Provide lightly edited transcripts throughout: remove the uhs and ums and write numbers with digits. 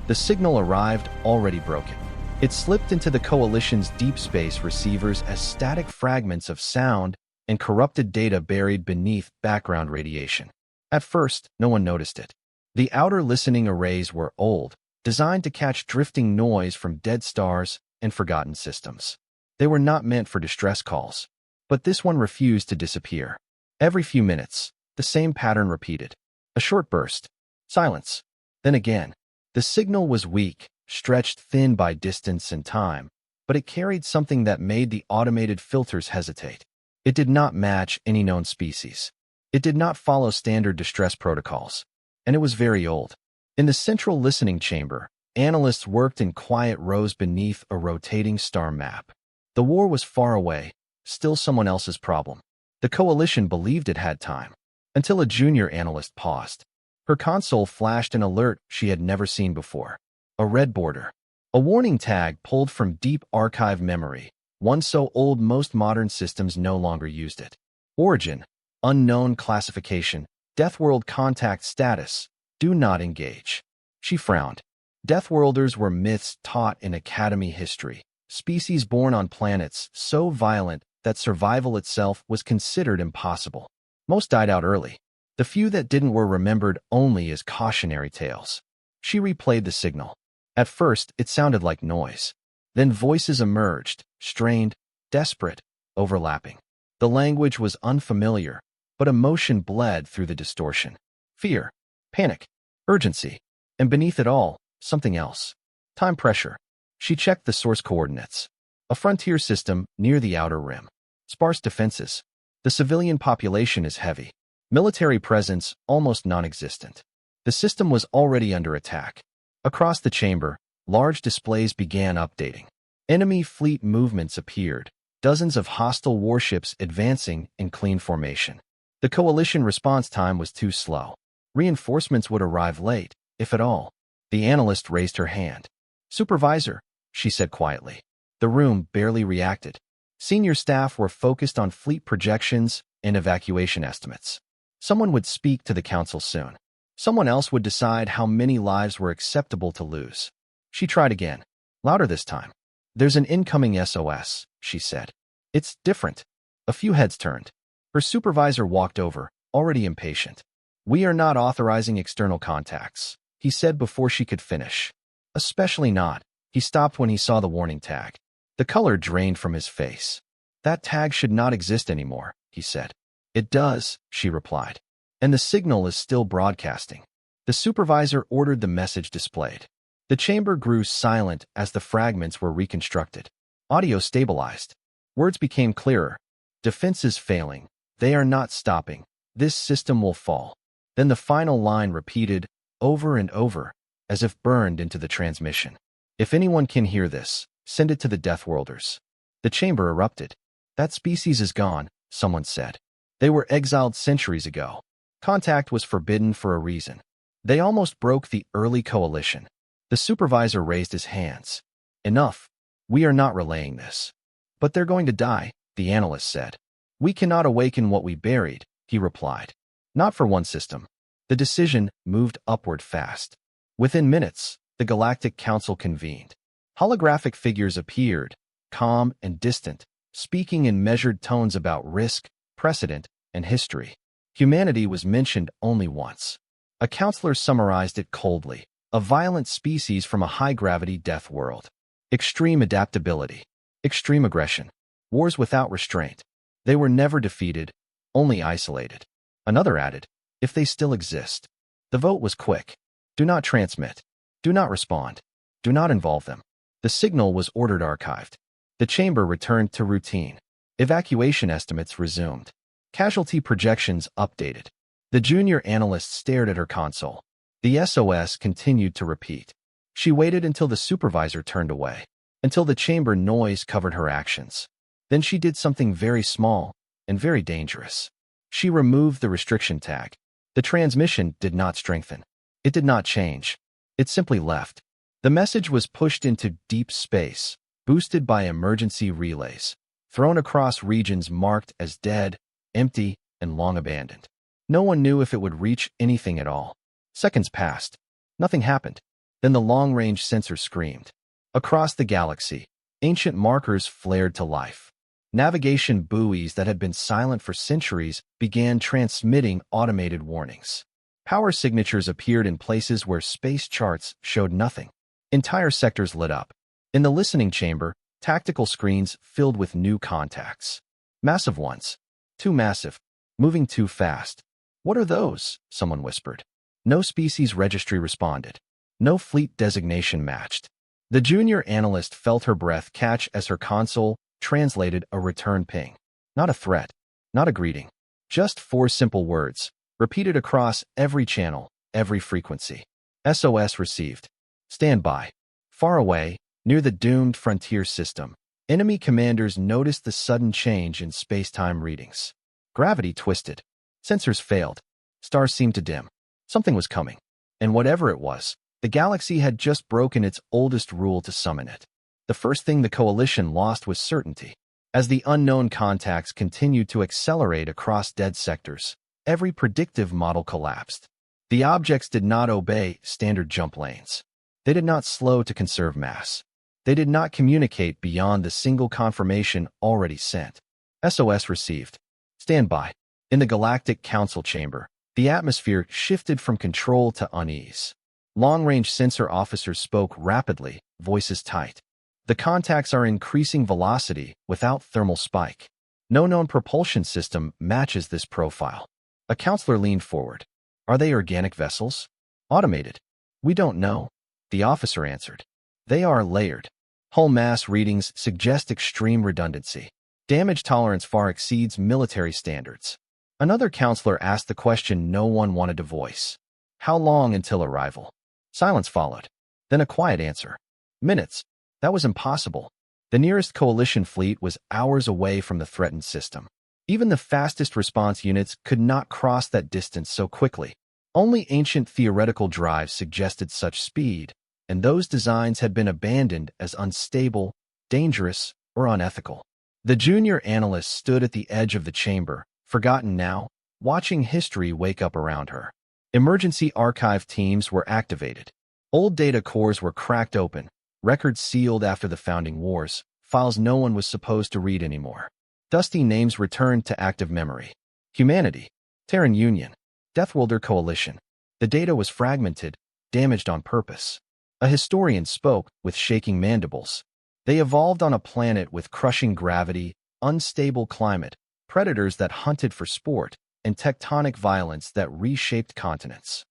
The signal arrived already broken. It slipped into the Coalition's deep space receivers as static fragments of sound and corrupted data buried beneath background radiation. At first, no one noticed it. The outer listening arrays were old, designed to catch drifting noise from dead stars and forgotten systems. They were not meant for distress calls. But this one refused to disappear. Every few minutes, the same pattern repeated. A short burst. Silence. Then again. The signal was weak, stretched thin by distance and time, but it carried something that made the automated filters hesitate. It did not match any known species. It did not follow standard distress protocols. And it was very old. In the central listening chamber, analysts worked in quiet rows beneath a rotating star map. The war was far away, still someone else's problem. The Coalition believed it had time, until a junior analyst paused. Her console flashed an alert she had never seen before. A red border. A warning tag pulled from deep archive memory, one so old most modern systems no longer used it. Origin. Unknown classification. Deathworld contact status. Do not engage. She frowned. Deathworlders were myths taught in academy history. Species born on planets so violent that survival itself was considered impossible. Most died out early. The few that didn't were remembered only as cautionary tales. She replayed the signal. At first, it sounded like noise. Then voices emerged, strained, desperate, overlapping. The language was unfamiliar, but emotion bled through the distortion. Fear, panic, urgency, and beneath it all, something else. Time pressure. She checked the source coordinates. A frontier system near the outer rim. Sparse defenses. The civilian population is heavy. Military presence almost non-existent. The system was already under attack. Across the chamber, large displays began updating. Enemy fleet movements appeared, dozens of hostile warships advancing in clean formation. The Coalition response time was too slow. Reinforcements would arrive late, if at all. The analyst raised her hand. "Supervisor," she said quietly. The room barely reacted. Senior staff were focused on fleet projections and evacuation estimates. Someone would speak to the council soon. Someone else would decide how many lives were acceptable to lose. She tried again, louder this time. "There's an incoming SOS," she said. "It's different." A few heads turned. Her supervisor walked over, already impatient. "We are not authorizing external contacts," he said before she could finish. "Especially not." He stopped when he saw the warning tag. The color drained from his face. "That tag should not exist anymore," he said. "It does," she replied. "And the signal is still broadcasting." The supervisor ordered the message displayed. The chamber grew silent as the fragments were reconstructed. Audio stabilized. Words became clearer. "Defenses failing. They are not stopping. This system will fall." Then the final line repeated, over and over, as if burned into the transmission. "If anyone can hear this, send it to the Deathworlders." The chamber erupted. "That species is gone," someone said. "They were exiled centuries ago. Contact was forbidden for a reason. They almost broke the early Coalition." The supervisor raised his hands. "Enough. We are not relaying this." "But they're going to die," the analyst said. "We cannot awaken what we buried," he replied. "Not for one system." The decision moved upward fast. Within minutes, the Galactic Council convened. Holographic figures appeared, calm and distant, speaking in measured tones about risk, precedent, and history. Humanity was mentioned only once. A counselor summarized it coldly: a violent species from a high-gravity death world. Extreme adaptability. Extreme aggression. Wars without restraint. They were never defeated, only isolated. Another added, "if they still exist." The vote was quick. Do not transmit. Do not respond. Do not involve them. The signal was ordered archived. The chamber returned to routine. Evacuation estimates resumed. Casualty projections updated. The junior analyst stared at her console. The SOS continued to repeat. She waited until the supervisor turned away, until the chamber noise covered her actions. Then she did something very small and very dangerous. She removed the restriction tag. The transmission did not strengthen. It did not change. It simply left. The message was pushed into deep space, boosted by emergency relays, thrown across regions marked as dead, empty, and long abandoned. No one knew if it would reach anything at all. Seconds passed. Nothing happened. Then the long-range sensor screamed. Across the galaxy, ancient markers flared to life. Navigation buoys that had been silent for centuries began transmitting automated warnings. Power signatures appeared in places where space charts showed nothing. Entire sectors lit up. In the listening chamber, tactical screens filled with new contacts. Massive ones. Too massive. Moving too fast. "What are those?" someone whispered. No species registry responded. No fleet designation matched. The junior analyst felt her breath catch as her console translated a return ping. Not a threat. Not a greeting. Just 4 simple words, repeated across every channel, every frequency. SOS received. Stand by. Far away, near the doomed frontier system, enemy commanders noticed the sudden change in space-time readings. Gravity twisted. Sensors failed. Stars seemed to dim. Something was coming. And whatever it was, the galaxy had just broken its oldest rule to summon it. The first thing the coalition lost was certainty. As the unknown contacts continued to accelerate across dead sectors, every predictive model collapsed. The objects did not obey standard jump lanes. They did not slow to conserve mass. They did not communicate beyond the single confirmation already sent. SOS received. Stand by. In the Galactic Council chamber, the atmosphere shifted from control to unease. Long-range sensor officers spoke rapidly, voices tight. The contacts are increasing velocity without thermal spike. No known propulsion system matches this profile. A counselor leaned forward. Are they organic vessels? Automated? We don't know. The officer answered. They are layered. Hull mass readings suggest extreme redundancy. Damage tolerance far exceeds military standards. Another counselor asked the question no one wanted to voice. How long until arrival? Silence followed. Then a quiet answer. Minutes. That was impossible. The nearest coalition fleet was hours away from the threatened system. Even the fastest response units could not cross that distance so quickly. Only ancient theoretical drives suggested such speed, and those designs had been abandoned as unstable, dangerous, or unethical. The junior analyst stood at the edge of the chamber, forgotten now, watching history wake up around her. Emergency archive teams were activated. Old data cores were cracked open, records sealed after the founding wars, files no one was supposed to read anymore. Dusty names returned to active memory. Humanity, Terran Union, Deathworlder Coalition. The data was fragmented, damaged on purpose. A historian spoke with shaking mandibles. They evolved on a planet with crushing gravity, unstable climate, predators that hunted for sport, and tectonic violence that reshaped continents.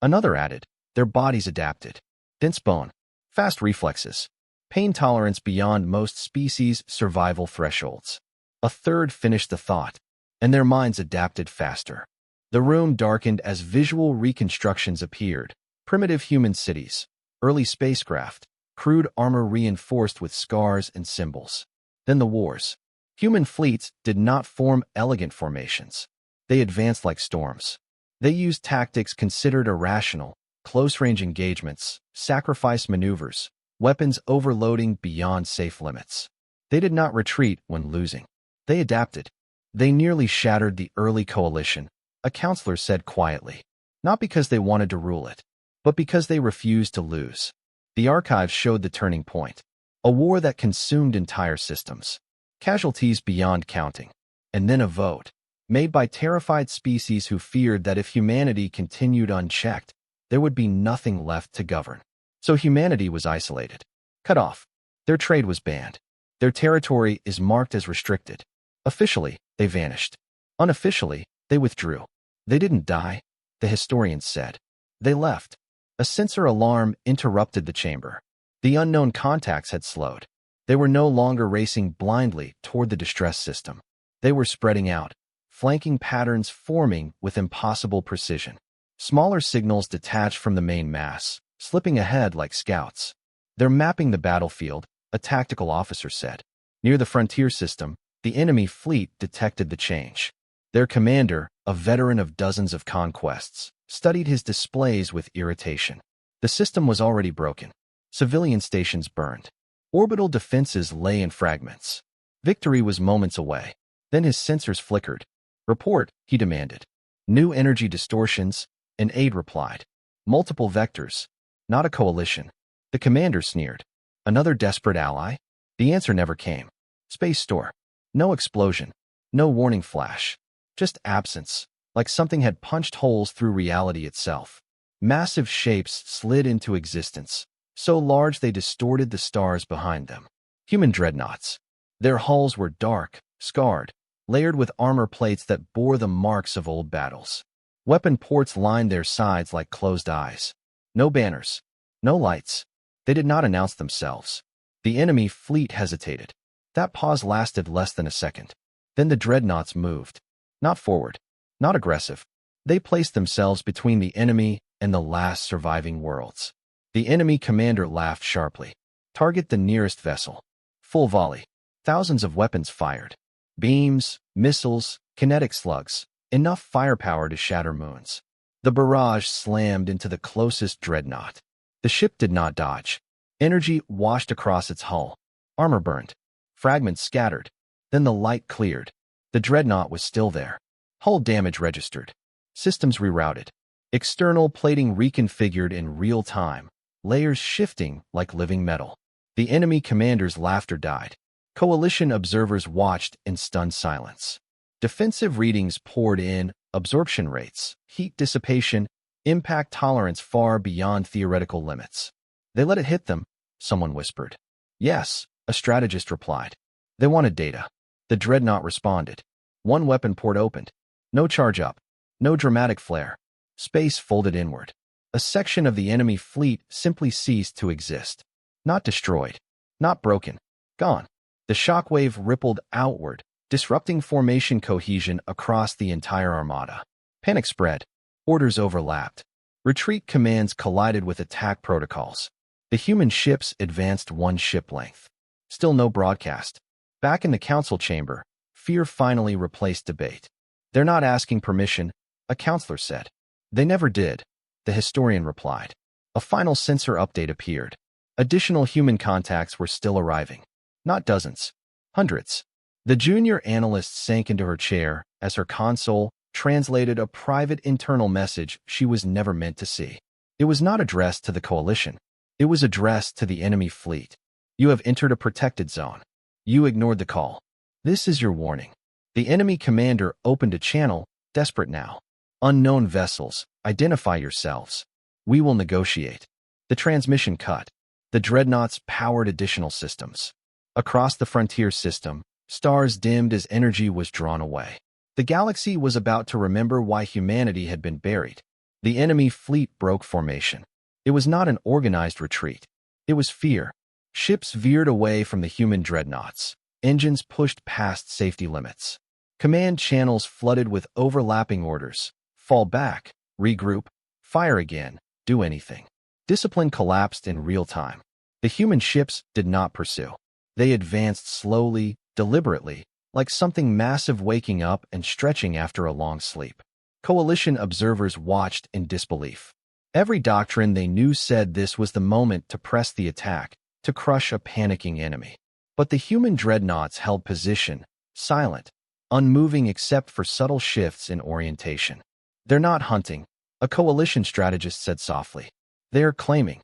Another added, their bodies adapted. Dense bone, fast reflexes, pain tolerance beyond most species' survival thresholds. A third finished the thought, and their minds adapted faster. The room darkened as visual reconstructions appeared. Primitive human cities, early spacecraft, crude armor reinforced with scars and symbols. Then the wars. Human fleets did not form elegant formations. They advanced like storms. They used tactics considered irrational, close-range engagements, sacrifice maneuvers, weapons overloading beyond safe limits. They did not retreat when losing. They adapted. They nearly shattered the early coalition, a counselor said quietly. Not because they wanted to rule it, but because they refused to lose. The archives showed the turning point. A war that consumed entire systems. Casualties beyond counting. And then a vote, made by terrified species who feared that if humanity continued unchecked, there would be nothing left to govern. So humanity was isolated. Cut off. Their trade was banned. Their territory is marked as restricted. Officially, they vanished. Unofficially, they withdrew. They didn't die, the historians said. They left. A sensor alarm interrupted the chamber. The unknown contacts had slowed. They were no longer racing blindly toward the distress system. They were spreading out, flanking patterns forming with impossible precision. Smaller signals detached from the main mass, slipping ahead like scouts. They're mapping the battlefield, a tactical officer said. Near the frontier system, the enemy fleet detected the change. Their commander, a veteran of dozens of conquests, studied his displays with irritation. The system was already broken. Civilian stations burned. Orbital defenses lay in fragments. Victory was moments away. Then his sensors flickered. Report, he demanded. New energy distortions, an aide replied. Multiple vectors. Not a coalition. The commander sneered. Another desperate ally? The answer never came. Space store. No explosion. No warning flash. Just absence, like something had punched holes through reality itself. Massive shapes slid into existence, so large they distorted the stars behind them. Human dreadnoughts. Their hulls were dark, scarred, layered with armor plates that bore the marks of old battles. Weapon ports lined their sides like closed eyes. No banners. No lights. They did not announce themselves. The enemy fleet hesitated. That pause lasted less than a second. Then the dreadnoughts moved. Not forward. Not aggressive. They placed themselves between the enemy and the last surviving worlds. The enemy commander laughed sharply. Target the nearest vessel. Full volley. Thousands of weapons fired. Beams, missiles, kinetic slugs. Enough firepower to shatter moons. The barrage slammed into the closest dreadnought. The ship did not dodge. Energy washed across its hull. Armor burned. Fragments scattered. Then the light cleared. The dreadnought was still there. Hull damage registered. Systems rerouted. External plating reconfigured in real time. Layers shifting like living metal. The enemy commander's laughter died. Coalition observers watched in stunned silence. Defensive readings poured in, absorption rates, heat dissipation, impact tolerance far beyond theoretical limits. They let it hit them, someone whispered. Yes, a strategist replied. They wanted data. The dreadnought responded. One weapon port opened. No charge up. No dramatic flare. Space folded inward. A section of the enemy fleet simply ceased to exist. Not destroyed. Not broken. Gone. The shockwave rippled outward, disrupting formation cohesion across the entire armada. Panic spread. Orders overlapped. Retreat commands collided with attack protocols. The human ships advanced one ship length. Still no broadcast. Back in the council chamber, fear finally replaced debate. They're not asking permission, a counselor said. They never did, the historian replied. A final sensor update appeared. Additional human contacts were still arriving. Not dozens. Hundreds. The junior analyst sank into her chair as her console translated a private internal message she was never meant to see. It was not addressed to the coalition. It was addressed to the enemy fleet. You have entered a protected zone. You ignored the call. This is your warning. The enemy commander opened a channel, desperate now. Unknown vessels, identify yourselves. We will negotiate. The transmission cut. The dreadnoughts powered additional systems. Across the frontier system, stars dimmed as energy was drawn away. The galaxy was about to remember why humanity had been buried. The enemy fleet broke formation. It was not an organized retreat. It was fear. Ships veered away from the human dreadnoughts. Engines pushed past safety limits. Command channels flooded with overlapping orders. Fall back, regroup, fire again, do anything. Discipline collapsed in real time. The human ships did not pursue. They advanced slowly, deliberately, like something massive waking up and stretching after a long sleep. Coalition observers watched in disbelief. Every doctrine they knew said this was the moment to press the attack, to crush a panicking enemy. But the human dreadnoughts held position, silent, unmoving except for subtle shifts in orientation. They're not hunting, a coalition strategist said softly. They're claiming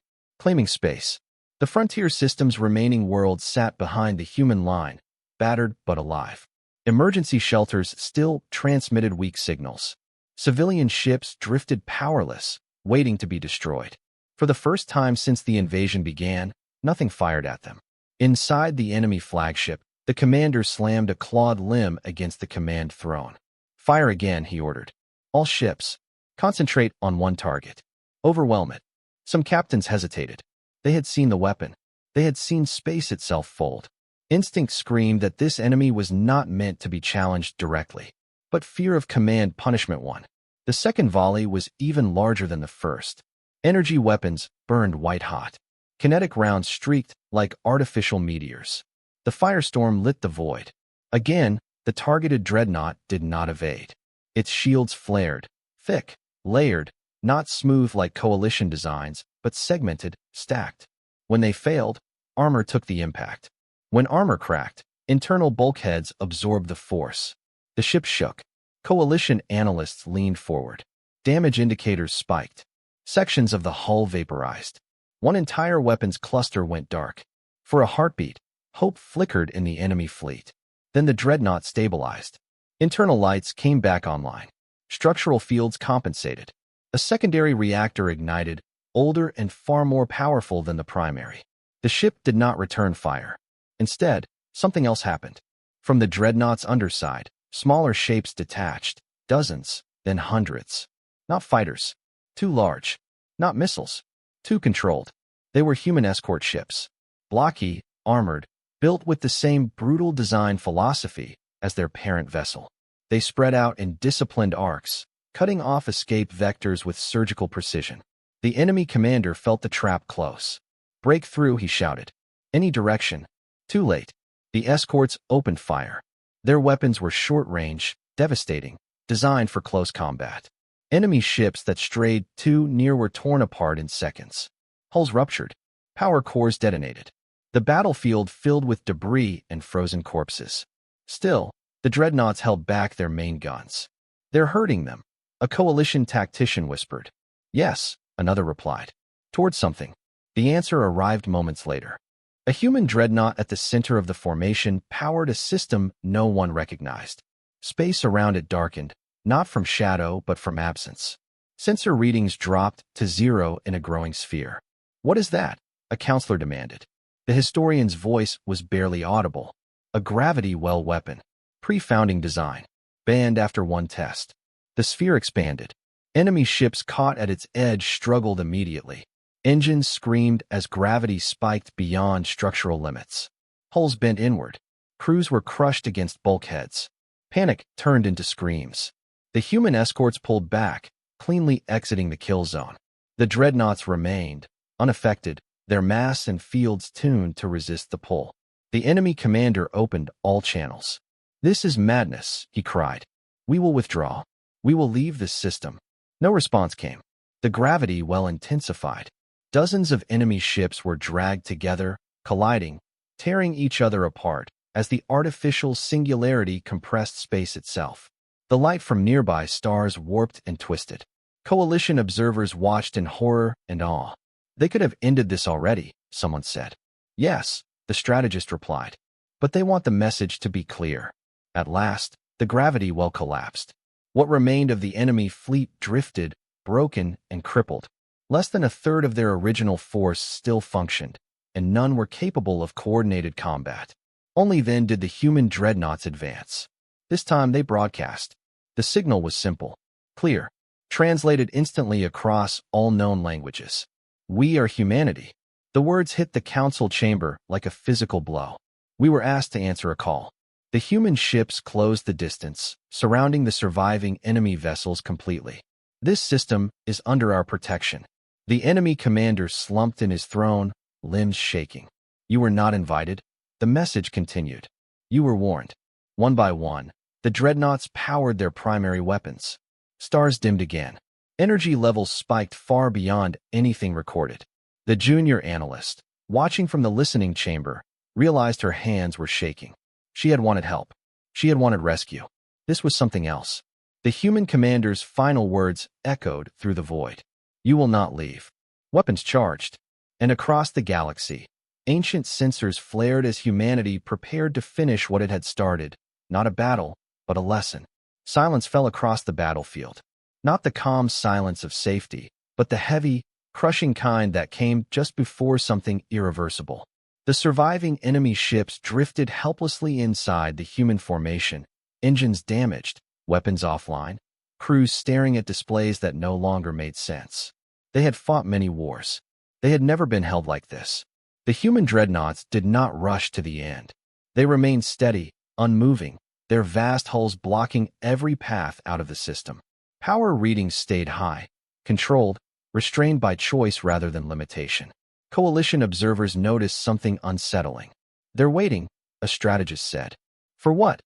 space. The frontier system's remaining world sat behind the human line, battered but alive. Emergency shelters still transmitted weak signals. Civilian ships drifted powerless, waiting to be destroyed. For the first time since the invasion began, nothing fired at them. Inside the enemy flagship, the commander slammed a clawed limb against the command throne. Fire again, he ordered. All ships, concentrate on one target. Overwhelm it. Some captains hesitated. They had seen the weapon. They had seen space itself fold. Instinct screamed that this enemy was not meant to be challenged directly. But fear of command punishment won. The second volley was even larger than the first. Energy weapons burned white-hot. Kinetic rounds streaked like artificial meteors. The firestorm lit the void. Again, the targeted dreadnought did not evade. Its shields flared, thick, layered, not smooth like coalition designs, but segmented, stacked. When they failed, armor took the impact. When armor cracked, internal bulkheads absorbed the force. The ship shook. Coalition analysts leaned forward. Damage indicators spiked. Sections of the hull vaporized. One entire weapons cluster went dark. For a heartbeat, hope flickered in the enemy fleet. Then the Dreadnought stabilized. Internal lights came back online. Structural fields compensated. A secondary reactor ignited, older and far more powerful than the primary. The ship did not return fire. Instead, something else happened. From the Dreadnought's underside, smaller shapes detached, dozens, then hundreds. Not fighters. Too large. Not missiles. Too controlled. They were human escort ships. Blocky, armored, built with the same brutal design philosophy as their parent vessel. They spread out in disciplined arcs, cutting off escape vectors with surgical precision. The enemy commander felt the trap close. "Break through," he shouted. "Any direction." Too late. The escorts opened fire. Their weapons were short-range, devastating, designed for close combat. Enemy ships that strayed too near were torn apart in seconds. Hulls ruptured. Power cores detonated. The battlefield filled with debris and frozen corpses. Still, the Dreadnoughts held back their main guns. "They're hurting them," a coalition tactician whispered. "Yes," another replied. "Towards something." The answer arrived moments later. A human dreadnought at the center of the formation powered a system no one recognized. Space around it darkened, not from shadow but from absence. Sensor readings dropped to 0 in a growing sphere. "What is that?" a counselor demanded. The historian's voice was barely audible. "A gravity well weapon. Pre-founding design. Banned after one test." The sphere expanded. Enemy ships caught at its edge struggled immediately. Engines screamed as gravity spiked beyond structural limits. Hulls bent inward. Crews were crushed against bulkheads. Panic turned into screams. The human escorts pulled back, cleanly exiting the kill zone. The Dreadnoughts remained, unaffected, their mass and fields tuned to resist the pull. The enemy commander opened all channels. "This is madness," he cried. "We will withdraw. We will leave this system." No response came. The gravity well intensified. Dozens of enemy ships were dragged together, colliding, tearing each other apart as the artificial singularity compressed space itself. The light from nearby stars warped and twisted. Coalition observers watched in horror and awe. "They could have ended this already," someone said. "Yes," the strategist replied. "But they want the message to be clear." At last, the gravity well collapsed. What remained of the enemy fleet drifted, broken and crippled. Less than a third of their original force still functioned, and none were capable of coordinated combat. Only then did the human dreadnoughts advance. This time they broadcast. The signal was simple, clear, translated instantly across all known languages. "We are humanity." The words hit the council chamber like a physical blow. We were asked to answer a call. The human ships closed the distance, surrounding the surviving enemy vessels completely. "This system is under our protection." The enemy commander slumped in his throne, limbs shaking. "You were not invited." The message continued. "You were warned." One by one, the dreadnoughts powered their primary weapons. Stars dimmed again. Energy levels spiked far beyond anything recorded. The junior analyst, watching from the listening chamber, realized her hands were shaking. She had wanted help. She had wanted rescue. This was something else. The human commander's final words echoed through the void. "You will not leave." Weapons charged. And across the galaxy, ancient sensors flared as humanity prepared to finish what it had started. Not a battle, but a lesson. Silence fell across the battlefield. Not the calm silence of safety, but the heavy, crushing kind that came just before something irreversible. The surviving enemy ships drifted helplessly inside the human formation, engines damaged, weapons offline, crews staring at displays that no longer made sense. They had fought many wars. They had never been held like this. The human dreadnoughts did not rush to the end. They remained steady, unmoving, their vast hulls blocking every path out of the system. Power readings stayed high, controlled, restrained by choice rather than limitation. Coalition observers noticed something unsettling. "They're waiting," a strategist said. "For what?"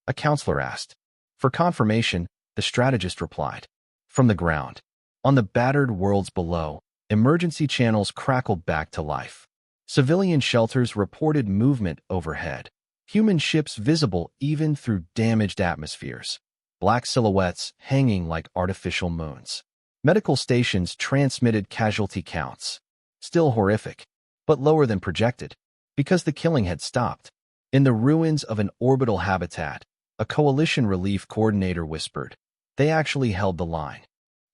a counselor asked. "For confirmation," the strategist replied. From the ground, on the battered worlds below, emergency channels crackled back to life. Civilian shelters reported movement overhead. Human ships visible even through damaged atmospheres. Black silhouettes hanging like artificial moons. Medical stations transmitted casualty counts. Still horrific, but lower than projected, because the killing had stopped. In the ruins of an orbital habitat, a coalition relief coordinator whispered. They actually held the line.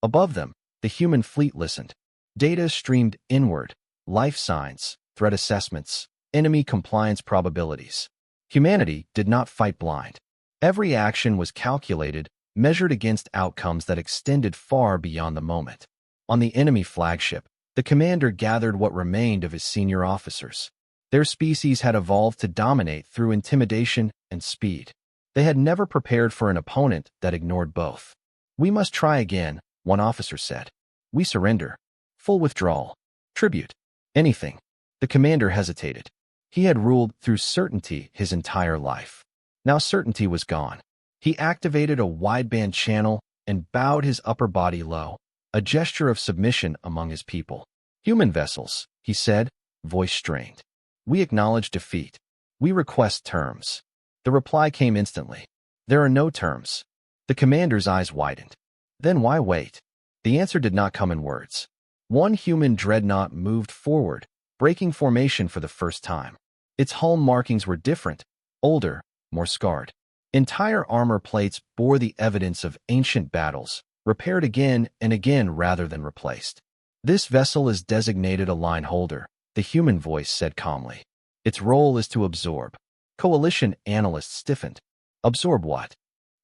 Above them, the human fleet listened. Data streamed inward, life signs, threat assessments, enemy compliance probabilities. Humanity did not fight blind. Every action was calculated, measured against outcomes that extended far beyond the moment. On the enemy flagship, the commander gathered what remained of his senior officers. Their species had evolved to dominate through intimidation and speed. They had never prepared for an opponent that ignored both. "We must try again," one officer said. "We surrender. Full withdrawal. Tribute. Anything." The commander hesitated. He had ruled through certainty his entire life. Now certainty was gone. He activated a wideband channel and bowed his upper body low, a gesture of submission among his people. "Human vessels," he said, voice strained. "We acknowledge defeat. We request terms." The reply came instantly. "There are no terms." The commander's eyes widened. Then why wait? The answer did not come in words. One human dreadnought moved forward, breaking formation for the first time. Its hull markings were different, older, more scarred. Entire armor plates bore the evidence of ancient battles, repaired again and again rather than replaced. "This vessel is designated a line holder," the human voice said calmly. "Its role is to absorb." Coalition analysts stiffened. Absorb what?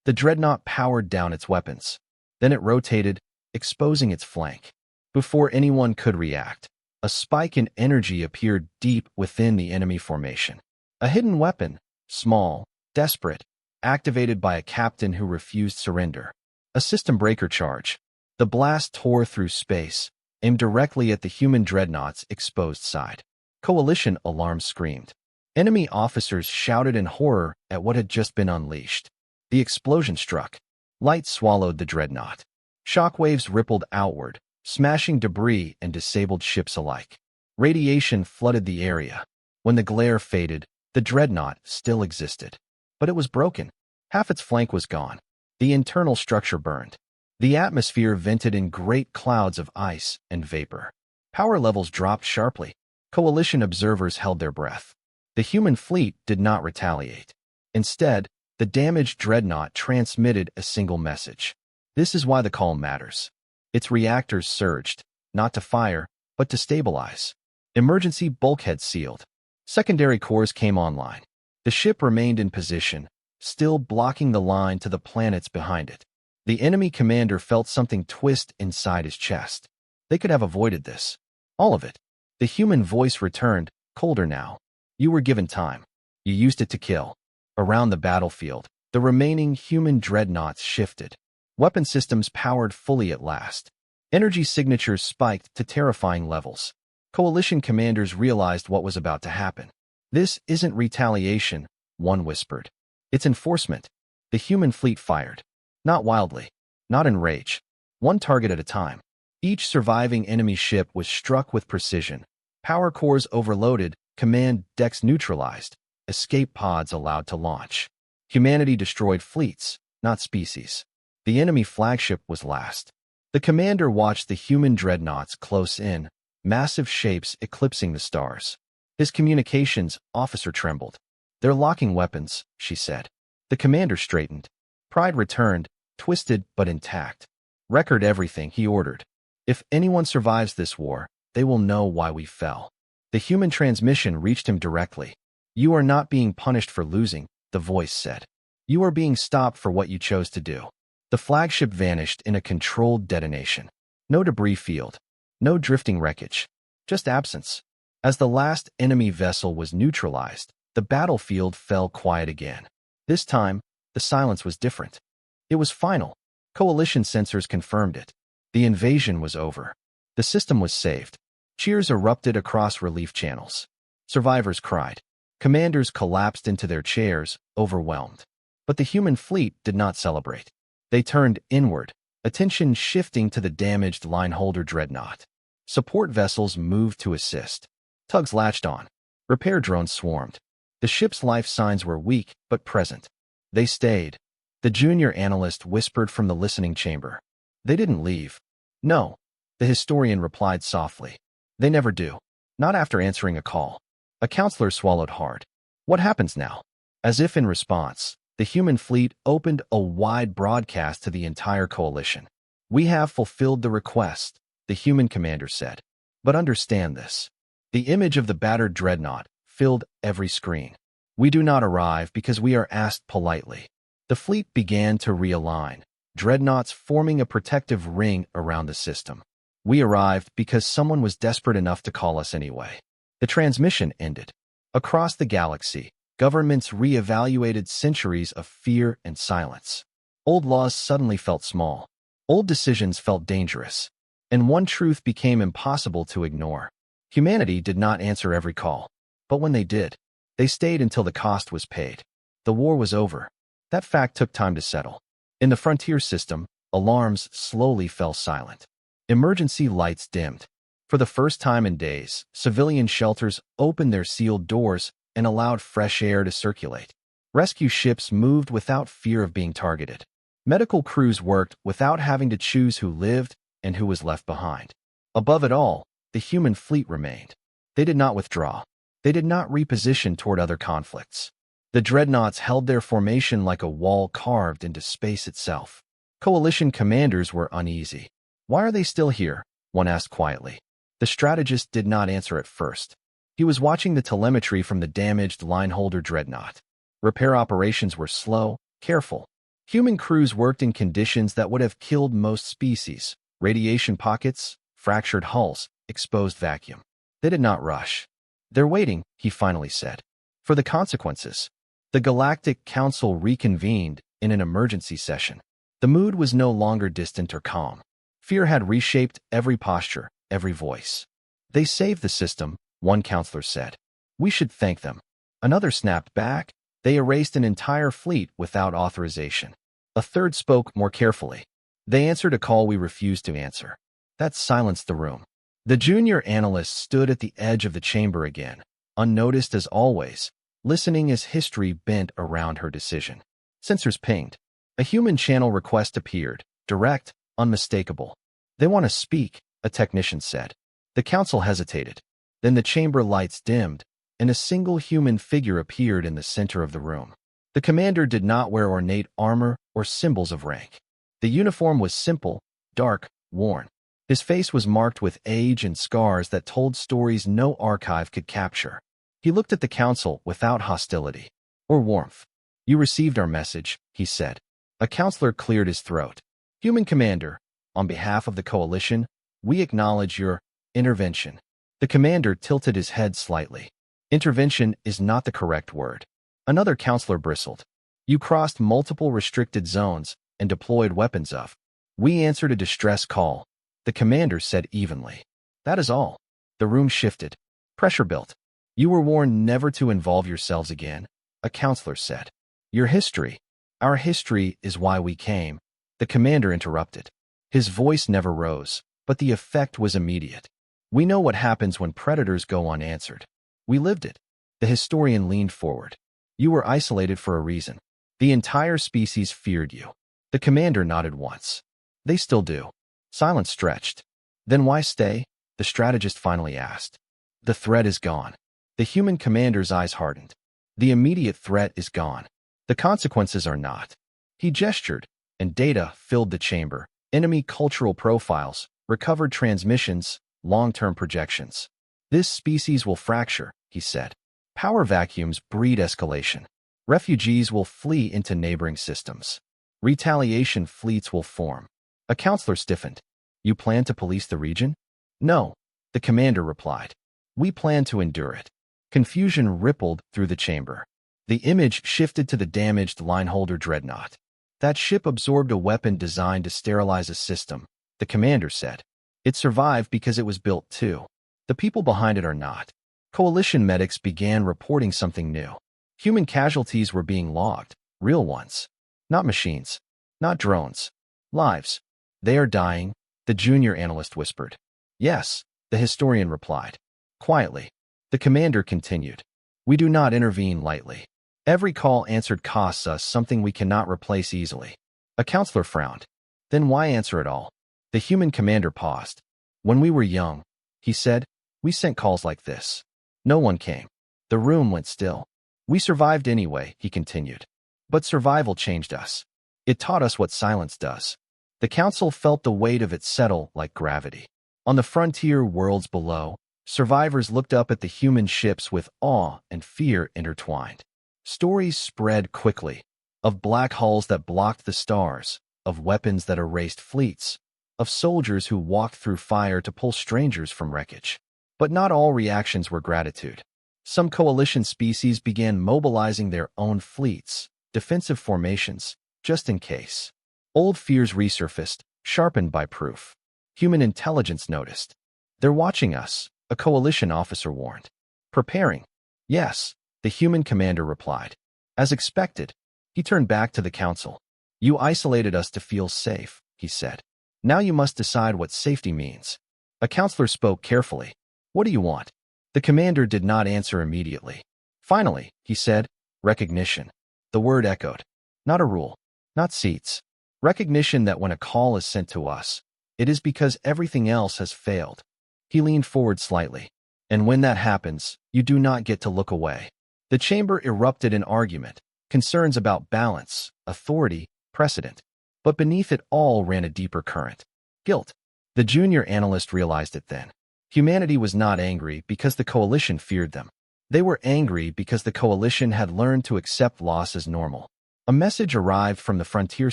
The dreadnought powered down its weapons. Then it rotated, exposing its flank. Before anyone could react, a spike in energy appeared deep within the enemy formation. A hidden weapon, small, desperate, activated by a captain who refused surrender. A system breaker charge. The blast tore through space, aimed directly at the human dreadnought's exposed side. Coalition alarms screamed. Enemy officers shouted in horror at what had just been unleashed. The explosion struck. Light swallowed the dreadnought. Shockwaves rippled outward, smashing debris and disabled ships alike. Radiation flooded the area. When the glare faded, the dreadnought still existed. But it was broken. Half its flank was gone. The internal structure burned. The atmosphere vented in great clouds of ice and vapor. Power levels dropped sharply. Coalition observers held their breath. The human fleet did not retaliate. Instead, the damaged dreadnought transmitted a single message. This is why the call matters. Its reactors surged, not to fire, but to stabilize. Emergency bulkheads sealed. Secondary cores came online. The ship remained in position, still blocking the line to the planets behind it. The enemy commander felt something twist inside his chest. They could have avoided this. All of it. The human voice returned, colder now. "You were given time. You used it to kill." Around the battlefield, the remaining human dreadnoughts shifted. Weapon systems powered fully at last. Energy signatures spiked to terrifying levels. Coalition commanders realized what was about to happen. "This isn't retaliation," one whispered. "It's enforcement." The human fleet fired. Not wildly. Not in rage. One target at a time. Each surviving enemy ship was struck with precision. Power cores overloaded, command decks neutralized, escape pods allowed to launch. Humanity destroyed fleets, not species. The enemy flagship was last. The commander watched the human dreadnoughts close in, massive shapes eclipsing the stars. His communications officer trembled. "They're locking weapons," she said. The commander straightened. Pride returned, twisted but intact. "Record everything," he ordered. "If anyone survives this war, they will know why we fell." The human transmission reached him directly. "You are not being punished for losing," the voice said. "You are being stopped for what you chose to do." The flagship vanished in a controlled detonation. No debris field. No drifting wreckage. Just absence. As the last enemy vessel was neutralized, the battlefield fell quiet again. This time, the silence was different. It was final. Coalition sensors confirmed it. The invasion was over. The system was saved. Cheers erupted across relief channels. Survivors cried. Commanders collapsed into their chairs, overwhelmed. But the human fleet did not celebrate. They turned inward, attention shifting to the damaged lineholder dreadnought. Support vessels moved to assist. Tugs latched on. Repair drones swarmed. The ship's life signs were weak but present. "They stayed," the junior analyst whispered from the listening chamber. "They didn't leave." "No," the historian replied softly. They never do. Not after answering a call. A counselor swallowed hard. What happens now? As if in response, the human fleet opened a wide broadcast to the entire coalition. We have fulfilled the request, the human commander said. But understand this. The image of the battered dreadnought filled every screen. We do not arrive because we are asked politely. The fleet began to realign, dreadnoughts forming a protective ring around the system. We arrived because someone was desperate enough to call us anyway. The transmission ended. Across the galaxy, governments re-evaluated centuries of fear and silence. Old laws suddenly felt small. Old decisions felt dangerous. And one truth became impossible to ignore. Humanity did not answer every call. But when they did, they stayed until the cost was paid. The war was over. That fact took time to settle. In the frontier system, alarms slowly fell silent. Emergency lights dimmed. For the first time in days, civilian shelters opened their sealed doors and allowed fresh air to circulate. Rescue ships moved without fear of being targeted. Medical crews worked without having to choose who lived and who was left behind. Above it all, the human fleet remained. They did not withdraw. They did not reposition toward other conflicts. The dreadnoughts held their formation like a wall carved into space itself. Coalition commanders were uneasy. Why are they still here? One asked quietly. The strategist did not answer at first. He was watching the telemetry from the damaged lineholder dreadnought. Repair operations were slow, careful. Human crews worked in conditions that would have killed most species. Radiation pockets, fractured hulls, exposed vacuum. They did not rush. They're waiting, he finally said, for the consequences. The Galactic Council reconvened in an emergency session. The mood was no longer distant or calm. Fear had reshaped every posture, every voice. They saved the system, one counselor said. We should thank them. Another snapped back. They erased an entire fleet without authorization. A third spoke more carefully. They answered a call we refused to answer. That silenced the room. The junior analyst stood at the edge of the chamber again, unnoticed as always, listening as history bent around her decision. Sensors pinged. A human channel request appeared, direct, unmistakable. They want to speak, a technician said. The council hesitated. Then the chamber lights dimmed, and a single human figure appeared in the center of the room. The commander did not wear ornate armor or symbols of rank. The uniform was simple, dark, worn. His face was marked with age and scars that told stories no archive could capture. He looked at the council without hostility or warmth. You received our message, he said. A counselor cleared his throat. Human commander, on behalf of the coalition, we acknowledge your intervention. The commander tilted his head slightly. Intervention is not the correct word. Another counselor bristled. You crossed multiple restricted zones and deployed weapons of. We answered a distress call, the commander said evenly. That is all. The room shifted. Pressure built. You were warned never to involve yourselves again, a counselor said. Your history, our history is why we came, the commander interrupted. His voice never rose, but the effect was immediate. We know what happens when predators go unanswered. We lived it. The historian leaned forward. You were isolated for a reason. The entire species feared you. The commander nodded once. They still do. Silence stretched. Then why stay? The strategist finally asked. The threat is gone. The human commander's eyes hardened. The immediate threat is gone. The consequences are not. He gestured, and data filled the chamber. Enemy cultural profiles, recovered transmissions, long-term projections. This species will fracture, he said. Power vacuums breed escalation. Refugees will flee into neighboring systems. Retaliation fleets will form. A counselor stiffened. You plan to police the region? No, the commander replied. We plan to endure it. Confusion rippled through the chamber. The image shifted to the damaged lineholder dreadnought. That ship absorbed a weapon designed to sterilize a system, the commander said. It survived because it was built too. The people behind it are not. Coalition medics began reporting something new. Human casualties were being logged, real ones. Not machines. Not drones. Lives. They are dying, the junior analyst whispered. Yes, the historian replied. Quietly. The commander continued. We do not intervene lightly. Every call answered costs us something we cannot replace easily. A counselor frowned. Then why answer at all? The human commander paused. When we were young, he said, We sent calls like this. No one came. The room went still. We survived anyway, he continued. But survival changed us. It taught us what silence does. The council felt the weight of it settle like gravity. On the frontier worlds below, survivors looked up at the human ships with awe and fear intertwined. Stories spread quickly, of black holes that blocked the stars, of weapons that erased fleets, of soldiers who walked through fire to pull strangers from wreckage. But not all reactions were gratitude. Some coalition species began mobilizing their own fleets, defensive formations, just in case. Old fears resurfaced, sharpened by proof. Human intelligence noticed. They're watching us, a coalition officer warned. Preparing. Yes, the human commander replied. As expected, he turned back to the council. You isolated us to feel safe, he said. Now you must decide what safety means. A counselor spoke carefully. What do you want? The commander did not answer immediately. Finally, he said, recognition. The word echoed. Not a rule. Not seats. Recognition that when a call is sent to us, it is because everything else has failed. He leaned forward slightly. And when that happens, you do not get to look away. The chamber erupted in argument, concerns about balance, authority, precedent. But beneath it all ran a deeper current. Guilt. The junior analyst realized it then. Humanity was not angry because the coalition feared them. They were angry because the coalition had learned to accept loss as normal. A message arrived from the frontier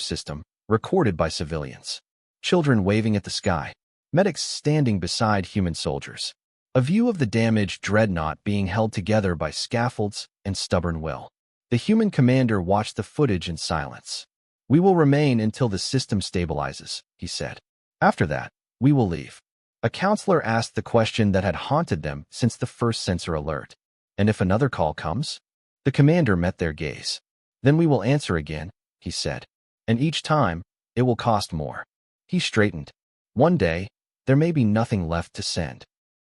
system, recorded by civilians. Children waving at the sky. Medics standing beside human soldiers. A view of the damaged dreadnought being held together by scaffolds and stubborn will. The human commander watched the footage in silence. We will remain until the system stabilizes, he said. After that, we will leave. A counselor asked the question that had haunted them since the first sensor alert. And if another call comes? The commander met their gaze. Then we will answer again, he said. And each time, it will cost more. He straightened. One day, there may be nothing left to send.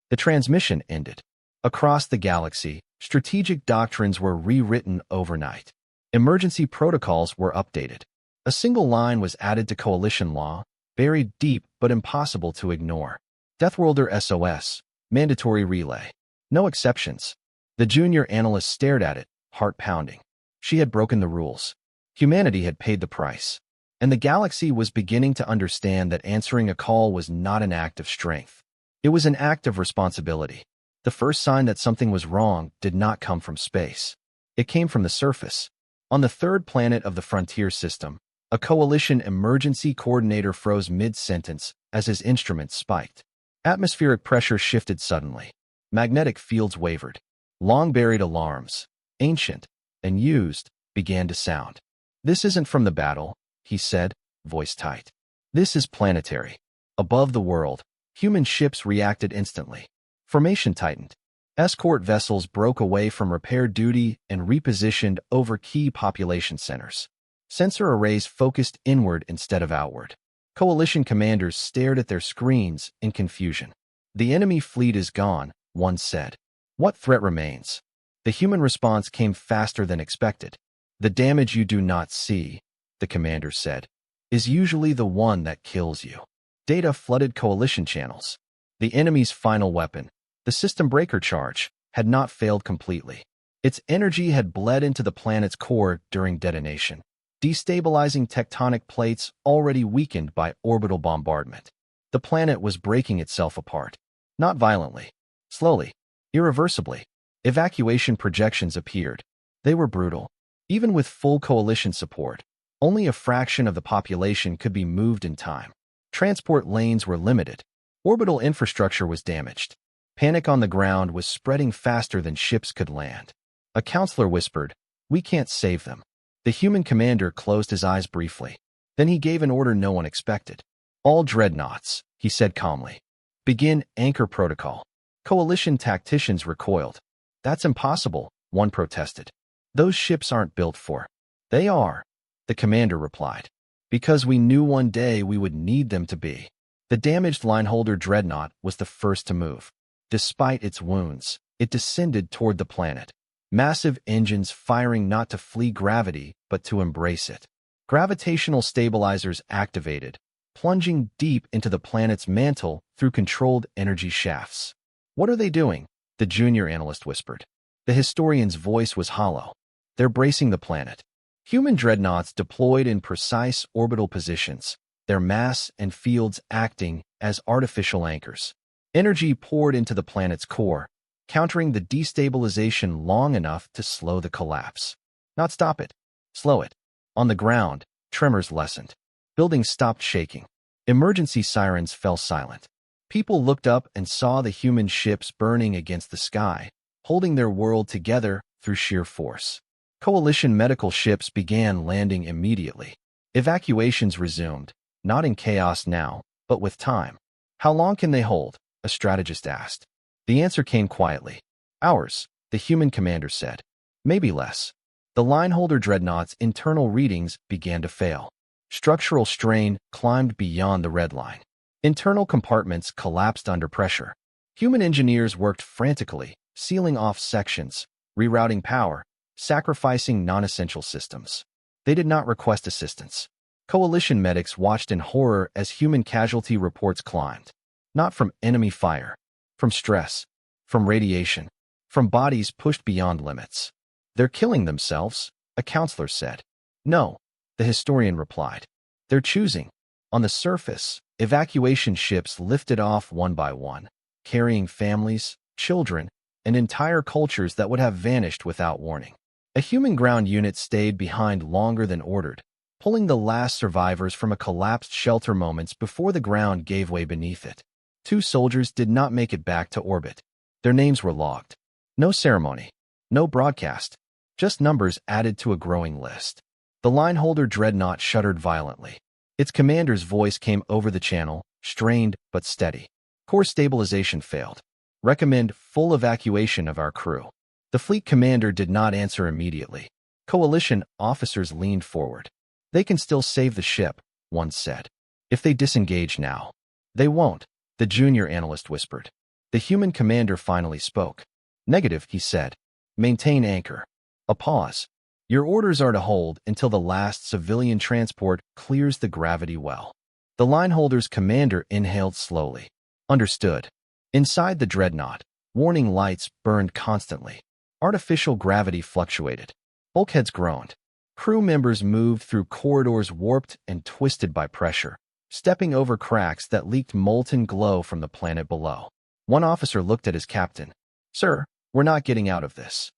The transmission ended. Across the galaxy, strategic doctrines were rewritten overnight. Emergency protocols were updated. A single line was added to coalition law, buried deep but impossible to ignore. Deathworlder SOS, mandatory relay. No exceptions. The junior analyst stared at it, heart pounding. She had broken the rules. Humanity had paid the price. And the galaxy was beginning to understand that answering a call was not an act of strength. It was an act of responsibility. The first sign that something was wrong did not come from space. It came from the surface. On the third planet of the frontier system, a coalition emergency coordinator froze mid-sentence as his instruments spiked. Atmospheric pressure shifted suddenly. Magnetic fields wavered. Long-buried alarms, ancient and used, began to sound. This isn't from the battle, he said, voice tight. This is planetary. Above the world, human ships reacted instantly. Formation tightened. Escort vessels broke away from repair duty and repositioned over key population centers. Sensor arrays focused inward instead of outward. Coalition commanders stared at their screens in confusion. The enemy fleet is gone, one said. What threat remains? The human response came faster than expected. The damage you do not see, the commander said, is usually the one that kills you. Data flooded coalition channels. The enemy's final weapon, the system breaker charge, had not failed completely. Its energy had bled into the planet's core during detonation, destabilizing tectonic plates already weakened by orbital bombardment. The planet was breaking itself apart. Not violently. Slowly. Irreversibly. Evacuation projections appeared. They were brutal. Even with full coalition support, only a fraction of the population could be moved in time. Transport lanes were limited. Orbital infrastructure was damaged. Panic on the ground was spreading faster than ships could land. A counselor whispered, "We can't save them." The human commander closed his eyes briefly. Then he gave an order no one expected. All dreadnoughts, he said calmly. Begin anchor protocol. Coalition tacticians recoiled. That's impossible, one protested. Those ships aren't built for. They are, the commander replied. Because we knew one day we would need them to be. The damaged lineholder dreadnought was the first to move. Despite its wounds, it descended toward the planet. Massive engines firing not to flee gravity, but to embrace it. Gravitational stabilizers activated, plunging deep into the planet's mantle through controlled energy shafts. What are they doing? The junior analyst whispered. The historian's voice was hollow. They're bracing the planet. Human dreadnoughts deployed in precise orbital positions, their mass and fields acting as artificial anchors. Energy poured into the planet's core, countering the destabilization long enough to slow the collapse. Not stop it. Slow it. On the ground, tremors lessened. Buildings stopped shaking. Emergency sirens fell silent. People looked up and saw the human ships burning against the sky, holding their world together through sheer force. Coalition medical ships began landing immediately. Evacuations resumed, not in chaos now, but with time. How long can they hold? A strategist asked. The answer came quietly. Hours, the human commander said. Maybe less. The lineholder dreadnought's internal readings began to fail. Structural strain climbed beyond the red line. Internal compartments collapsed under pressure. Human engineers worked frantically, sealing off sections, rerouting power, sacrificing non-essential systems. They did not request assistance. Coalition medics watched in horror as human casualty reports climbed. Not from enemy fire, from stress, from radiation, from bodies pushed beyond limits. They're killing themselves, a counselor said. No, the historian replied. They're choosing. On the surface, evacuation ships lifted off one by one, carrying families, children, and entire cultures that would have vanished without warning. A human ground unit stayed behind longer than ordered, pulling the last survivors from a collapsed shelter moments before the ground gave way beneath it. 2 soldiers did not make it back to orbit. Their names were logged. No ceremony, no broadcast, just numbers added to a growing list. The lineholder dreadnought shuddered violently. Its commander's voice came over the channel, strained but steady. Core stabilization failed. Recommend full evacuation of our crew. The fleet commander did not answer immediately. Coalition officers leaned forward. They can still save the ship, one said. If they disengage now. They won't, the junior analyst whispered. The human commander finally spoke. Negative, he said. Maintain anchor. A pause. Your orders are to hold until the last civilian transport clears the gravity well. The lineholder's commander inhaled slowly. Understood. Inside the dreadnought, warning lights burned constantly. Artificial gravity fluctuated. Bulkheads groaned. Crew members moved through corridors warped and twisted by pressure, stepping over cracks that leaked molten glow from the planet below. One officer looked at his captain. Sir, we're not getting out of this.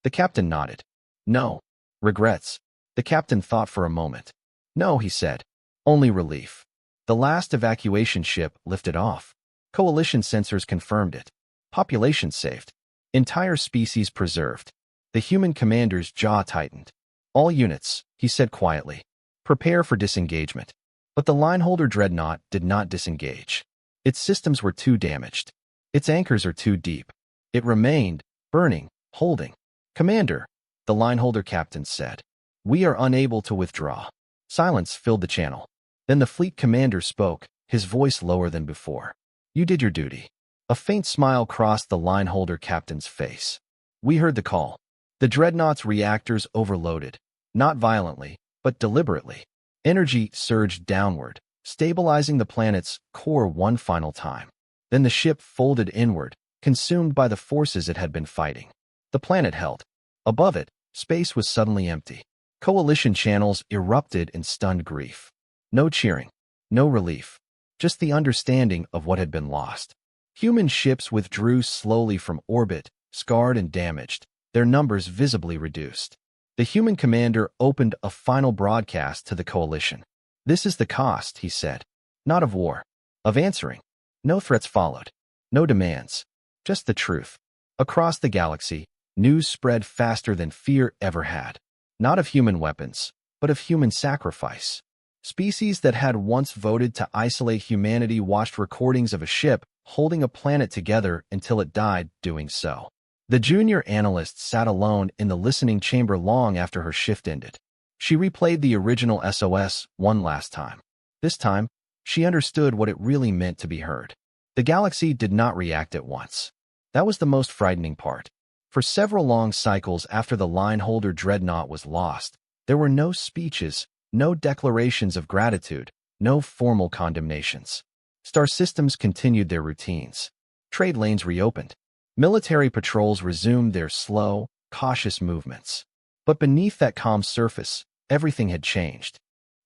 The captain nodded. No. Regrets. The captain thought for a moment. No, he said. Only relief. The last evacuation ship lifted off. Coalition sensors confirmed it. Population saved. Entire species preserved. The human commander's jaw tightened. All units, he said quietly. Prepare for disengagement. But the lineholder dreadnought did not disengage. Its systems were too damaged. Its anchors are too deep. It remained, burning, holding. Commander, the lineholder captain said. We are unable to withdraw. Silence filled the channel. Then the fleet commander spoke, his voice lower than before. You did your duty. A faint smile crossed the lineholder captain's face. We heard the call. The dreadnought's reactors overloaded, not violently, but deliberately. Energy surged downward, stabilizing the planet's core one final time. Then the ship folded inward, consumed by the forces it had been fighting. The planet held. Above it, space was suddenly empty. Coalition channels erupted in stunned grief. No cheering, no relief, just the understanding of what had been lost. Human ships withdrew slowly from orbit, scarred and damaged, their numbers visibly reduced. The human commander opened a final broadcast to the coalition. This is the cost, he said. Not of war, of answering. No threats followed. No demands. Just the truth. Across the galaxy, news spread faster than fear ever had. Not of human weapons, but of human sacrifice. Species that had once voted to isolate humanity watched recordings of a ship holding a planet together until it died doing so. The junior analyst sat alone in the listening chamber long after her shift ended. She replayed the original SOS one last time. This time, she understood what it really meant to be heard. The galaxy did not react at once. That was the most frightening part. For several long cycles after the lineholder dreadnought was lost, there were no speeches, no declarations of gratitude, no formal condemnations. Star systems continued their routines. Trade lanes reopened. Military patrols resumed their slow, cautious movements. But beneath that calm surface, everything had changed.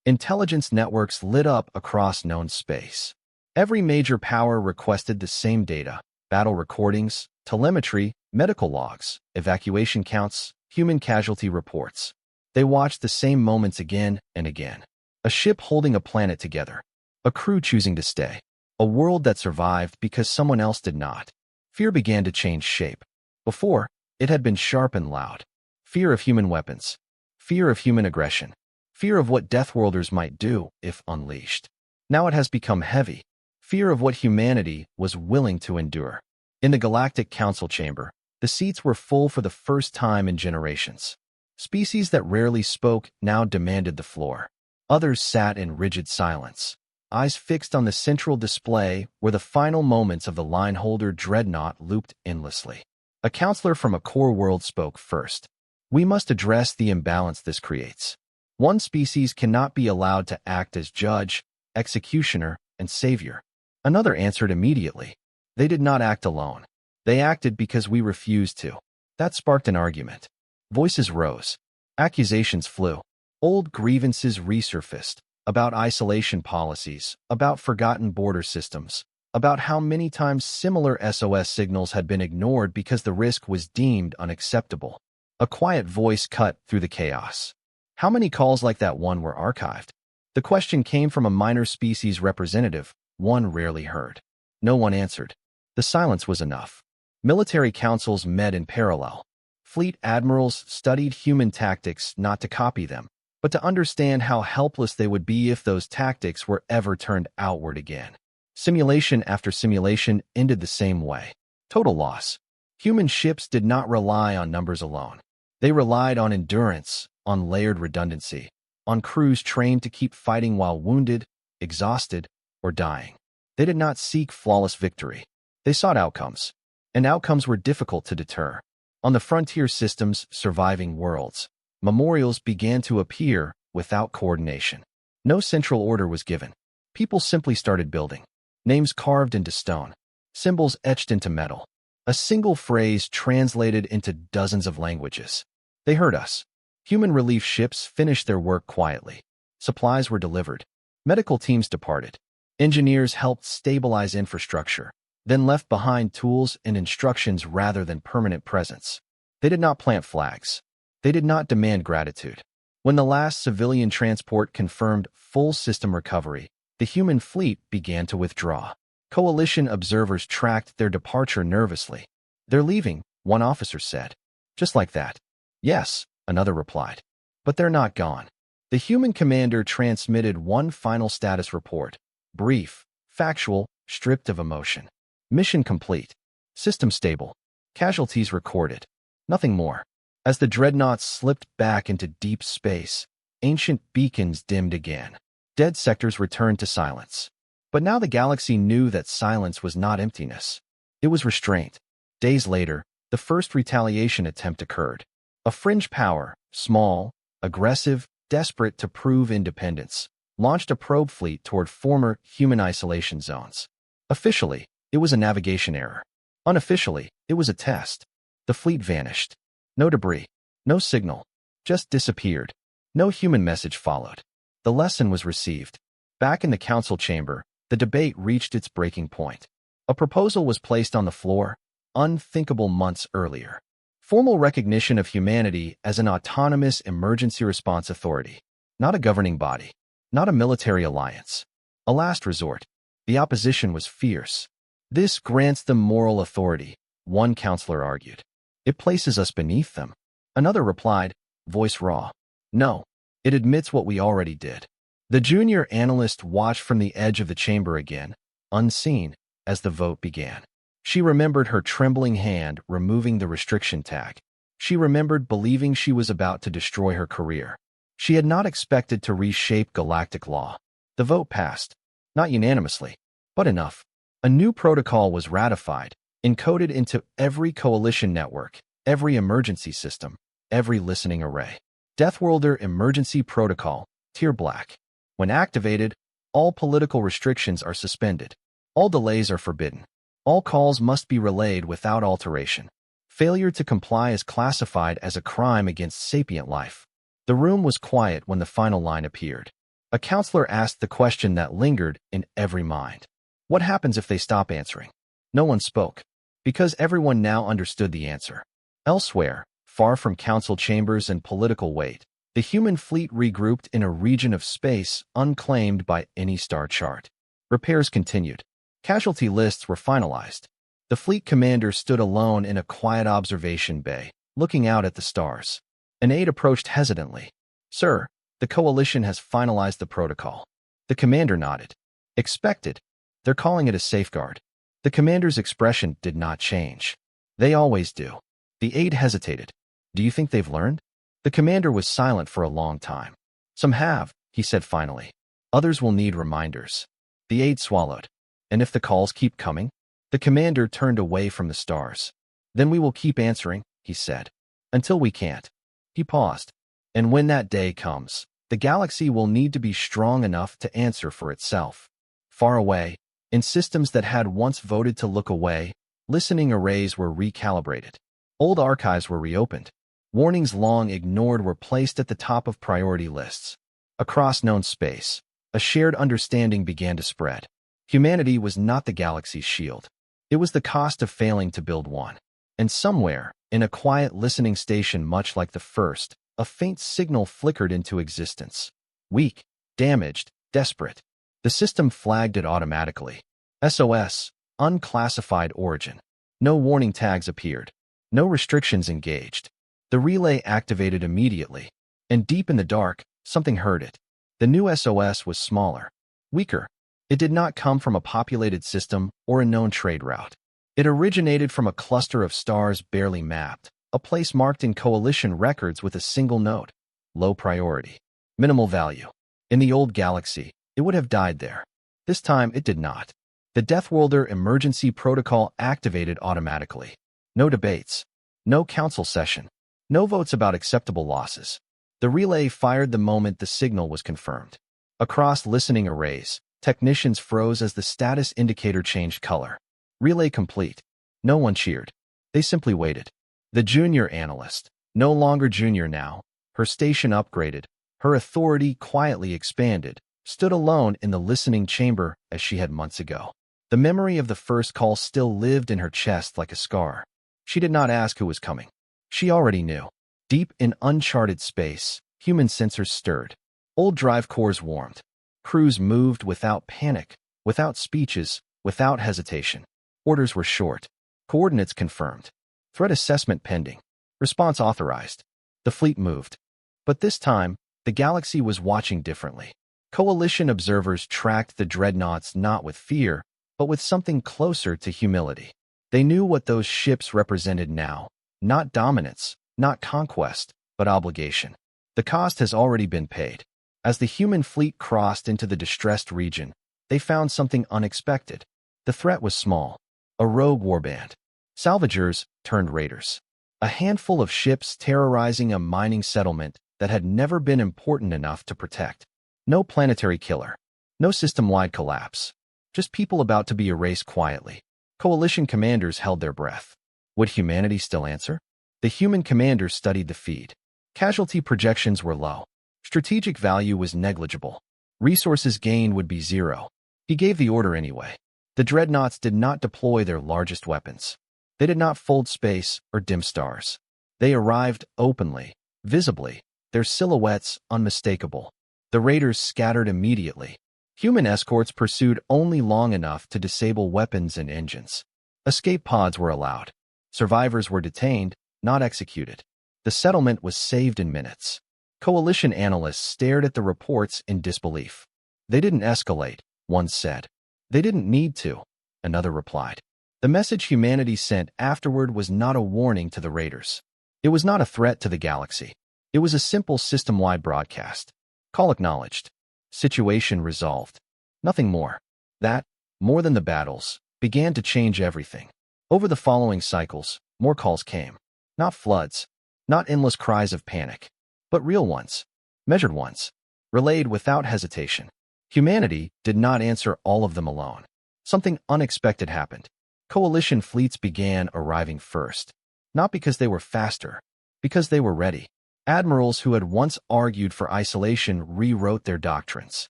Intelligence networks lit up across known space. Every major power requested the same data: battle recordings, telemetry, medical logs, evacuation counts, human casualty reports. They watched the same moments again and again. A ship holding a planet together. A crew choosing to stay. A world that survived because someone else did not. Fear began to change shape. Before, it had been sharp and loud. Fear of human weapons. Fear of human aggression. Fear of what Deathworlders might do if unleashed. Now it has become heavy. Fear of what humanity was willing to endure. In the Galactic Council chamber, the seats were full for the first time in generations. Species that rarely spoke now demanded the floor. Others sat in rigid silence, eyes fixed on the central display where the final moments of the line-holder Dreadnought looped endlessly. A counselor from a core world spoke first. We must address the imbalance this creates. One species cannot be allowed to act as judge, executioner, and savior. Another answered immediately. They did not act alone. They acted because we refused to. That sparked an argument. Voices rose. Accusations flew. Old grievances resurfaced about isolation policies, about forgotten border systems, about how many times similar SOS signals had been ignored because the risk was deemed unacceptable. A quiet voice cut through the chaos. How many calls like that one were archived? The question came from a minor species representative, one rarely heard. No one answered. The silence was enough. Military councils met in parallel. Fleet admirals studied human tactics not to copy them, but to understand how helpless they would be if those tactics were ever turned outward again. Simulation after simulation ended the same way. Total loss. Human ships did not rely on numbers alone. They relied on endurance, on layered redundancy, on crews trained to keep fighting while wounded, exhausted, or dying. They did not seek flawless victory. They sought outcomes, and outcomes were difficult to deter. On the frontier system's surviving worlds, memorials began to appear without coordination. No central order was given. People simply started building. Names carved into stone. Symbols etched into metal. A single phrase translated into dozens of languages. They heard us. Human relief ships finished their work quietly. Supplies were delivered. Medical teams departed. Engineers helped stabilize infrastructure, then left behind tools and instructions rather than permanent presence. They did not plant flags. They did not demand gratitude. When the last civilian transport confirmed full system recovery, the human fleet began to withdraw. Coalition observers tracked their departure nervously. "They're leaving," one officer said. "Just like that." "Yes," another replied. "But they're not gone." The human commander transmitted one final status report. Brief, factual, stripped of emotion. Mission complete. System stable. Casualties recorded. Nothing more. As the Dreadnoughts slipped back into deep space, ancient beacons dimmed again. Dead sectors returned to silence. But now the galaxy knew that silence was not emptiness. It was restraint. Days later, the first retaliation attempt occurred. A fringe power, small, aggressive, desperate to prove independence, launched a probe fleet toward former human isolation zones. Officially, it was a navigation error. Unofficially, it was a test. The fleet vanished. No debris, no signal, just disappeared. No human message followed. The lesson was received. Back in the council chamber, the debate reached its breaking point. A proposal was placed on the floor, unthinkable months earlier. Formal recognition of humanity as an autonomous emergency response authority. Not a governing body. Not a military alliance. A last resort. The opposition was fierce. "This grants them moral authority," one counselor argued. "It places us beneath them." Another replied, voice raw. "No, it admits what we already did." The junior analyst watched from the edge of the chamber again, unseen, as the vote began. She remembered her trembling hand removing the restriction tag. She remembered believing she was about to destroy her career. She had not expected to reshape galactic law. The vote passed. Not unanimously, but enough. A new protocol was ratified, encoded into every coalition network, every emergency system, every listening array. Deathworlder Emergency Protocol, Tier Black. When activated, all political restrictions are suspended. All delays are forbidden. All calls must be relayed without alteration. Failure to comply is classified as a crime against sapient life. The room was quiet when the final line appeared. A counselor asked the question that lingered in every mind. What happens if they stop answering? No one spoke, because everyone now understood the answer. Elsewhere, far from council chambers and political weight, the human fleet regrouped in a region of space unclaimed by any star chart. Repairs continued. Casualty lists were finalized. The fleet commander stood alone in a quiet observation bay, looking out at the stars. An aide approached hesitantly. "Sir, the coalition has finalized the protocol." The commander nodded. "Expected. They're calling it a safeguard." The commander's expression did not change. "They always do." The aide hesitated. "Do you think they've learned?" The commander was silent for a long time. "Some have," he said finally. "Others will need reminders." The aide swallowed. "And if the calls keep coming?" The commander turned away from the stars. "Then we will keep answering," he said. "Until we can't." He paused. "And when that day comes, the galaxy will need to be strong enough to answer for itself." Far away, in systems that had once voted to look away, listening arrays were recalibrated. Old archives were reopened. Warnings long ignored were placed at the top of priority lists. Across known space, a shared understanding began to spread. Humanity was not the galaxy's shield. It was the cost of failing to build one. And somewhere, in a quiet listening station much like the first, a faint signal flickered into existence. Weak, damaged, desperate. The system flagged it automatically. SOS, unclassified origin. No warning tags appeared. No restrictions engaged. The relay activated immediately. And deep in the dark, something heard it. The new SOS was smaller, weaker. It did not come from a populated system or a known trade route. It originated from a cluster of stars barely mapped, a place marked in coalition records with a single note: low priority, minimal value. In the old galaxy, it would have died there. This time, it did not. The Deathworlder emergency protocol activated automatically. No debates. No council session. No votes about acceptable losses. The relay fired the moment the signal was confirmed. Across listening arrays, technicians froze as the status indicator changed color. Relay complete. No one cheered. They simply waited. The junior analyst, no longer junior now, her station upgraded, her authority quietly expanded, stood alone in the listening chamber as she had months ago. The memory of the first call still lived in her chest like a scar. She did not ask who was coming. She already knew. Deep in uncharted space, human sensors stirred. Old drive cores warmed. Crews moved without panic, without speeches, without hesitation. Orders were short. Coordinates confirmed. Threat assessment pending. Response authorized. The fleet moved. But this time, the galaxy was watching differently. Coalition observers tracked the Dreadnoughts not with fear, but with something closer to humility. They knew what those ships represented now. Not dominance, not conquest, but obligation. The cost has already been paid. As the human fleet crossed into the distressed region, they found something unexpected. The threat was small. A rogue warband. Salvagers turned raiders. A handful of ships terrorizing a mining settlement that had never been important enough to protect. No planetary killer. No system-wide collapse. Just people about to be erased quietly. Coalition commanders held their breath. Would humanity still answer? The human commanders studied the feed. Casualty projections were low. Strategic value was negligible. Resources gained would be zero. He gave the order anyway. The Dreadnoughts did not deploy their largest weapons. They did not fold space or dim stars. They arrived openly, visibly, their silhouettes unmistakable. The raiders scattered immediately. Human escorts pursued only long enough to disable weapons and engines. Escape pods were allowed. Survivors were detained, not executed. The settlement was saved in minutes. Coalition analysts stared at the reports in disbelief. They didn't escalate, one said. They didn't need to, another replied. The message humanity sent afterward was not a warning to the raiders. It was not a threat to the galaxy. It was a simple system-wide broadcast. Call acknowledged. Situation resolved. Nothing more. That, more than the battles, began to change everything. Over the following cycles, more calls came. Not floods, not endless cries of panic, but real ones, measured ones, relayed without hesitation. Humanity did not answer all of them alone. Something unexpected happened. Coalition fleets began arriving first, not because they were faster, because they were ready. Admirals who had once argued for isolation rewrote their doctrines.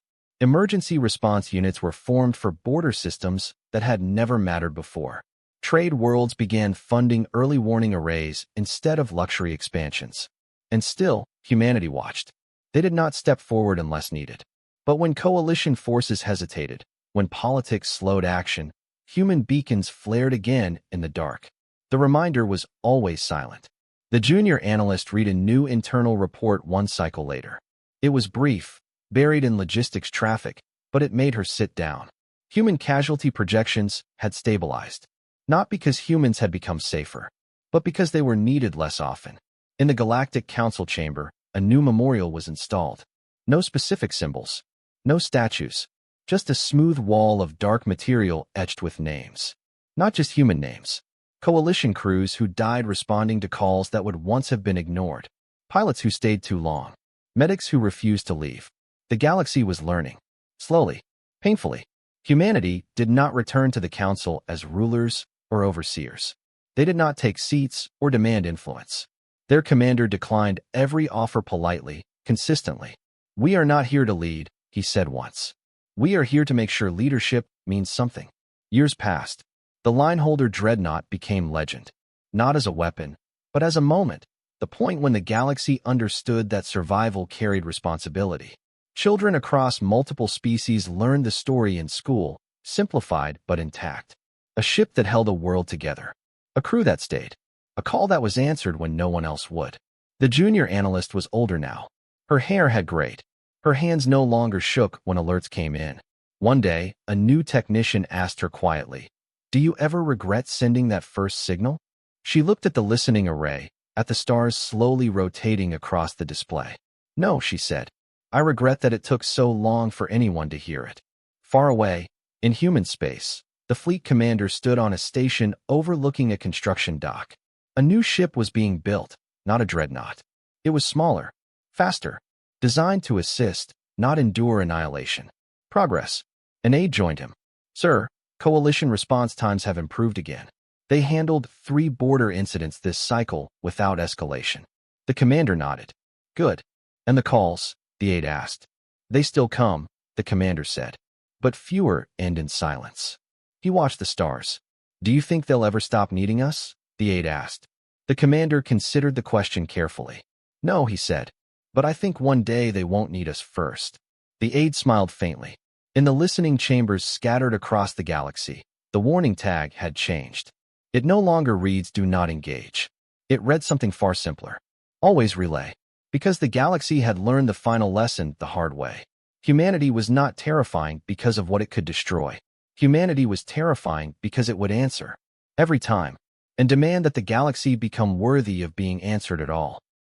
Emergency response units were formed for border systems that had never mattered before. Trade worlds began funding early warning arrays instead of luxury expansions. And still, humanity watched. They did not step forward unless needed. But when coalition forces hesitated, when politics slowed action, human beacons flared again in the dark. The reminder was always silent. The junior analyst read a new internal report one cycle later. It was brief, buried in logistics traffic, but it made her sit down. Human casualty projections had stabilized. Not because humans had become safer, but because they were needed less often. In the Galactic Council chamber, a new memorial was installed. No specific symbols, no statues, just a smooth wall of dark material etched with names. Not just human names. Coalition crews who died responding to calls that would once have been ignored. Pilots who stayed too long. Medics who refused to leave. The galaxy was learning. Slowly. Painfully. Humanity did not return to the Council as rulers or overseers. They did not take seats or demand influence. Their commander declined every offer politely, consistently. "We are not here to lead," he said once. "We are here to make sure leadership means something." Years passed. The lineholder Dreadnought became legend. Not as a weapon, but as a moment. The point when the galaxy understood that survival carried responsibility. Children across multiple species learned the story in school, simplified but intact. A ship that held a world together. A crew that stayed. A call that was answered when no one else would. The junior analyst was older now. Her hair had grayed. Her hands no longer shook when alerts came in. One day, a new technician asked her quietly, "Do you ever regret sending that first signal?" She looked at the listening array, at the stars slowly rotating across the display. "No," she said. "I regret that it took so long for anyone to hear it." Far away, in human space, the fleet commander stood on a station overlooking a construction dock. A new ship was being built, not a dreadnought. It was smaller, faster, designed to assist, not endure annihilation. Progress. An aide joined him. "Sir, coalition response times have improved again. They handled 3 border incidents this cycle without escalation." The commander nodded. "Good. And the calls?" the aide asked. "They still come," the commander said. "But fewer end in silence." He watched the stars. "Do you think they'll ever stop needing us?" the aide asked. The commander considered the question carefully. "No," he said. "But I think one day they won't need us first." The aide smiled faintly. In the listening chambers scattered across the galaxy, the warning tag had changed. It no longer reads "Do not engage." It read something far simpler. "Always relay." Because the galaxy had learned the final lesson the hard way. Humanity was not terrifying because of what it could destroy. Humanity was terrifying because it would answer. Every time. And demand that the galaxy become worthy of being answered at all.